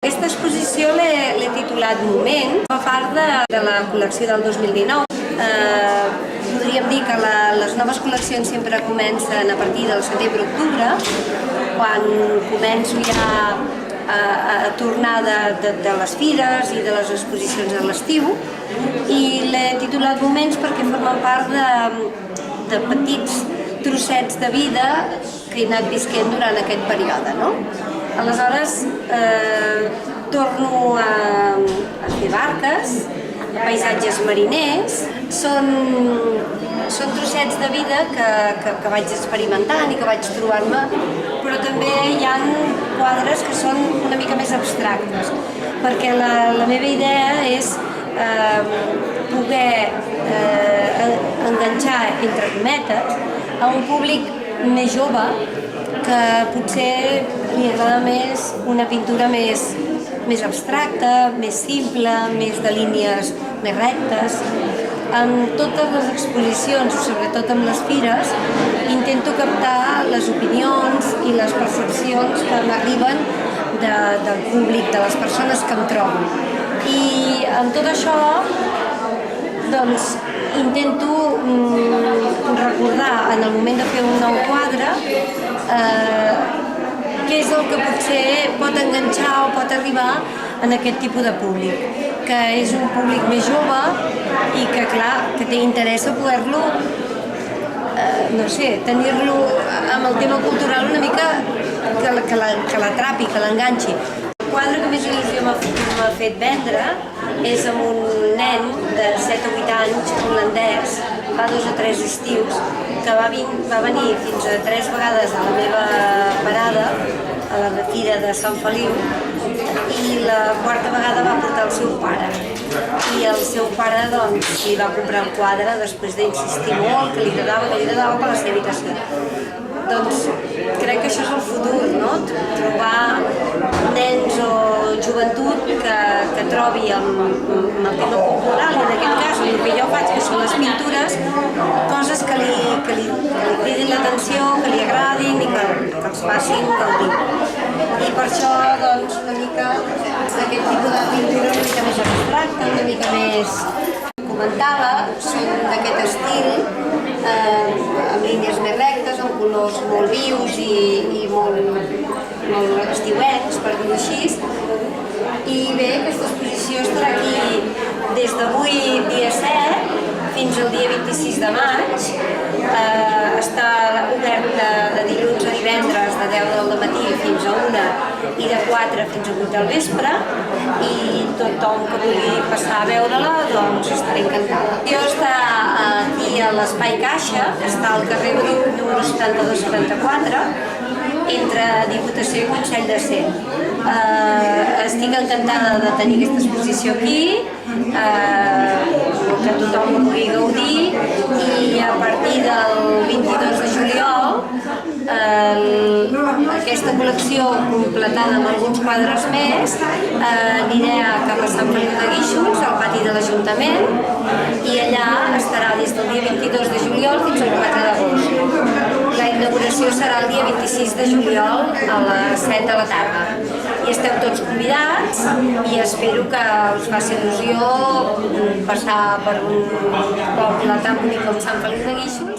Aquesta exposició l'he titulat Moment, fa part de la col·lecció del 2019. Podríem dir que les noves col·leccions sempre comencen a partir del setembre-octubre, quan començo ja a tornar de les fires i de les exposicions a l'estiu, i l'he titulat Moments perquè formen part de petits trossets de vida que he anat visquent durant aquest període, no? Aleshores, torno a fer barques, paisatges mariners. Són trossets de vida que vaig experimentant i que vaig trobar-me, però també hi ha quadres que són una mica més abstractes, perquè la meva idea és poder enganxar, entre cometes, a un públic més jove que potser li agrada més una pintura més abstracta, més simple, més de línies més rectes. En totes les exposicions, sobretot en les fires, intento captar les opinions i les percepcions que m'arriben del públic, de les persones que em trobo. I en tot això, doncs, intento recordar en el moment de fer un nou quadre què és el que potser pot enganxar o pot arribar en aquest tipus de públic, que és un públic més jove i que, clar, que té interès a poder-lo, no sé, tenir-lo amb el tema cultural una mica que l'atrapi, que l'enganxi. El quadre que més il·lusió m'ha fet vendre és amb un nen de 7 o 8 anys, holandès, fa 2 o 3 estius, que va venir fins a 3 vegades a la meva parada, a la fira de Sant Feliu, i la 4a vegada va portar el seu pare. I el seu pare, doncs, li va comprar el quadre després d'insistir molt, que li agradava per la seva habitació. Doncs crec que això és el futur, no? Trobar nens o joventut que trobi amb el tema cultural, i en aquest cas el que jo faig, que són les pintures, coses que li cridin l'atenció, que li agradin i que els facin gaudir. I per això, doncs, una mica aquest tipus de pintura una mica més abstracta, una mica més comentava, són d'aquest estil, amb línies més rectes, amb colors molt vius i molt estiuets, per dir-ho així. I bé, aquesta exposició estarà aquí des d'avui, dia 7, fins al dia 26 de maig. Està oberta de dilluns a divendres, de 10 del matí fins a 1 i de 4 fins a 8 del vespre, i tothom que vulgui passar a veure-la, doncs estaré encantada. Jo està aquí a l'Espai Caixa, que està al carrer Bruc, número 7244, entre Diputació i Consell de Cent. Estic encantada de tenir aquesta exposició aquí, que tothom ho pugui gaudir, i a partir del 22 de juliol aquesta col·lecció completada amb alguns quadres més aniré cap a Sant Feliu de Guíxols, al pati de l'Ajuntament, i allà estarà des del dia 22 de juliol fins al 4 d'agost. La inauguració serà el dia 26 de juliol a les 7 de la tarda. I esteu tots convidats i espero que us faci il·lusió passar per un poble tan bonic com Sant Feliu de Guíxols.